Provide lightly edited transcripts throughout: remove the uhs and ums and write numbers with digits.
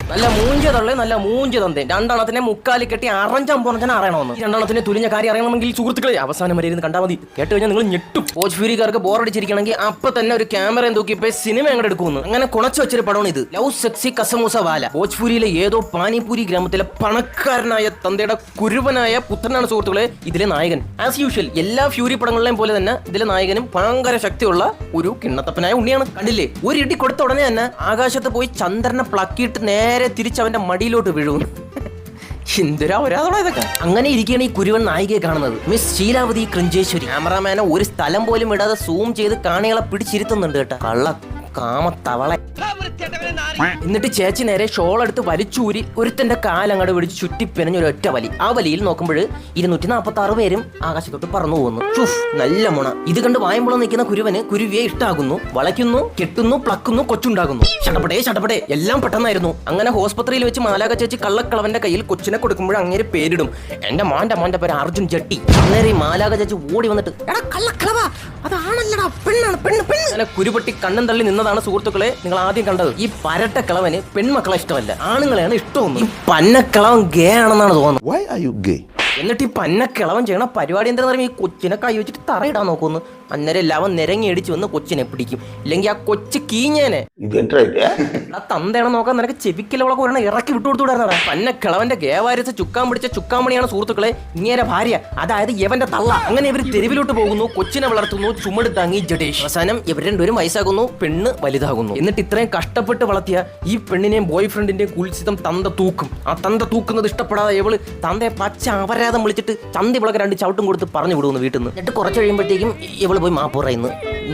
നല്ല മൂഞ്ച തള്ളേ, നല്ല മൂഞ്ച തന്തേ. രണ്ടെണ്ണത്തിനെ മുക്കാലി കെട്ടി അറഞ്ചാൻ പോണച്ചാൻ അറിയണമെന്ന്. രണ്ടെണ്ണത്തിന് തുലിഞ്ഞ കാര്യം അറിയണമെങ്കിൽ സുഹൃത്തുക്കളെ അവസാനം വരെ ഇരുന്ന് കണ്ടാൽ മതി. കേട്ട് കഴിഞ്ഞാൽ നിങ്ങൾ ഞെട്ടും. ഭോജ്പൂരിക്കാർക്ക് ബോറടിച്ചിരിക്കണമെങ്കിൽ അപ്പൊ തന്നെ ഒരു ക്യാമറയും തൂക്കിപ്പോ സിനിമ അങ്ങോട്ട് എടുക്കുന്നു. അങ്ങനെ കുണച്ചു വെച്ചൊരു പടമാണ് ഇത്. ലവ് സെക്സി കസമൂസ വാല. ഭോജ്പൂരിയിലെ ഏതോ പാനിപൂരി ഗ്രാമത്തിലെ പണക്കാരനായ തന്തയുടെ കുരുവനായ പുത്രനാണ് സുഹൃത്തുക്കളെ ഇതിലെ നായകൻ. ആസ് യൂഷ്വൽ എല്ലാ ഫ്യൂരി പടങ്ങളിലെയും പോലെ തന്നെ ഇതിലെ നായകനും ഭയങ്കര ശക്തിയുള്ള ഒരു കിണ്ണത്തപ്പനായ ഉണ്ണിയാണ്. കണ്ടില്ലേ, ഒരു ഇടി കൊടുത്ത ഉടനെ തന്നെ ആകാശത്ത് പോയി ചന്ദ്രനെ പ്ലക്കിയിട്ട് നേരെ തിരിച്ചവന്റെ മടിയിലോട്ട് വീഴുന്നു. ഇതൊക്കെ അങ്ങനെ ഇരിക്കുകയാണ് ഈ കുരുവൻ നായികയെ കാണുന്നത്. മിസ് ശീലാവതി ക്രഞ്ചേശ്വരി. ക്യാമറാമാനെ ഒരു സ്ഥലം പോലും ഇടാതെ സൂം ചെയ്ത് കാണികളെ പിടിച്ചിരുത്തുന്നുണ്ട് കേട്ടോ. കള്ള കാമത്തവളെ. എന്നിട്ട് ചേച്ചി നേരെ ഷോൾ എടുത്ത് വലിച്ചൂരി ഒരുത്തന്റെ കാലങ്ങട് പിടിച്ച് ചുറ്റിപ്പിനഞ്ഞൊരു ഒറ്റ വലി. ആ വലിയിൽ നോക്കുമ്പോൾ 246 പേരും ആകാശത്തോട്ട് പറന്നു പോകുന്നു. നല്ല മുണ. ഇത് കണ്ട് വായുമ്പുളം നിൽക്കുന്ന കുരുവന് കുരുവിയെ ഇഷ്ടാകുന്നു. വളയ്ക്കുന്നു, കെട്ടുന്നു, പ്ലക്കുന്നു, കൊച്ചുണ്ടാകുന്നു. ചടപടേ എല്ലാം പെട്ടെന്നായിരുന്നു. അങ്ങനെ ഹോസ്പിറ്റലിൽ വെച്ച് മാലാക ചേച്ചി കള്ളക്കളവന്റെ കയ്യിൽ കൊച്ചിനെ കൊടുക്കുമ്പോൾ അങ്ങേര് പേരിടും. എന്റെ മോന്റെ പേര് അർജുൻ ജട്ടി. അന്നേരം ഈ മാലാക ചേച്ചി ഓടി വന്നിട്ട് എടാ കള്ളക്കളവാ, അതാണല്ലടാ, പെണ്ണാണ്, പെണ്ണ്. അങ്ങനെ കുരുപൊട്ടി കണ്ണും തള്ളി നിന്നതാണ് സുഹൃത്തുക്കളെ നിങ്ങൾ ആദ്യം കണ്ടത്. ഈ പരട്ടക്കിളവന് പെൺമക്കളെ ഇഷ്ടമല്ല, ആണുങ്ങളെയാണ് ഇഷ്ടമൊന്നും. ഈ പന്നക്കിളവൻ ഗേ ആണെന്നാണ് തോന്നുന്നത്. എന്നിട്ട് ഈ പന്നക്കിളവൻ ചെയ്യണ പരിപാടി എന്താണെന്ന് പറയുമ്പോൾ ഈ കൊച്ചിനെ കൈ വെച്ചിട്ട് തറയിടാൻ നോക്കുന്നു. അന്നേരം എല്ലാവൻ നിരങ്ങി അടിച്ച് വന്ന് കൊച്ചിനെ പിടിക്കും. ഇല്ലെങ്കിൽ ആ കൊച്ച് കീഞ്ഞേനെ. ആ തന്തേണം നോക്കാൻ നിനക്ക് ചെവിക്കലവളൊക്കെ ഒരെണ്ണം ഇറക്കി വിട്ടുകൊടുത്തുകൂടായിരുന്നടാ. പന്നക്കിളവന്റെ ഗേവാരിച്ച് ചുക്കാൻ പിടിച്ച ചുക്കാമണിയാണ് സുഹൃത്തുക്കളെ ഇങ്ങേരെ ഭാര്യ, അതായത് ഇവന്റെ തള്ള. അങ്ങനെ ഇവർ തെരുവിലോട്ട് പോകുന്നു, കൊച്ചിനെ വളർത്തുന്നു, ചുമട് താങ്ങി ജഡേഷ്. അവസാനം ഇവർ രണ്ടുപേരും വയസ്സാകുന്നു, പെണ്ണ് വലുതാകുന്നു. എന്നിട്ട് ഇത്രയും കഷ്ടപ്പെട്ട് വളർത്തിയ ഈ പെണ്ണിനെയും ബോയ് ഫ്രണ്ടിന്റെയും കുൽസിതം തന്ത തൂക്കും. ആ തന്ത തൂക്കുന്നത് ഇഷ്ടപ്പെടാതെ ഇവള് തന്തയെ പച്ച അപരാധം വിളിച്ചിട്ട് ചന്തി വിളക്ക് 2 ചവിട്ടും കൊടുത്ത് പറഞ്ഞു വിടുന്നു വീട്ടിൽ നിന്ന്. എന്നിട്ട് കുറച്ച് കഴിയുമ്പോഴത്തേക്കും ഇവള് പോയി മാപ്പ് പറയുന്നു.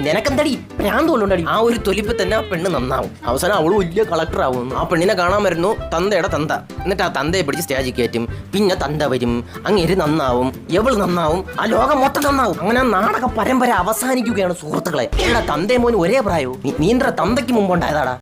നിനക്കെന്തടി ഭ്രാന്ത് കൊണ്ടുണ്ടടി. ആ ഒരു തൊലിപ്പ് തന്നെ ആ പെണ്ണ് നന്നാവും. അവസാനം അവള് വലിയ കളക്ടർ ആവുന്നു. ആ പെണ്ണിനെ കാണാൻ വരുന്നു തന്തയുടെ തന്ത. എന്നിട്ട് ആ തന്തയെ പിടിച്ച് സ്റ്റേജിൽ കയറ്റും. പിന്നെ തന്ത വരും, അങ്ങേര് നന്നാവും, എവള് നന്നാവും, ആ ലോകം മൊത്തം നന്നാവും. അങ്ങനെ ആ നാടക പരമ്പര അവസാനിക്കുകയാണ് സുഹൃത്തുക്കളെ. തന്തയും മോനും ഒരേ പ്രായവും. നീണ്ട തന്തയ്ക്ക് മുമ്പുണ്ടായതാടാ.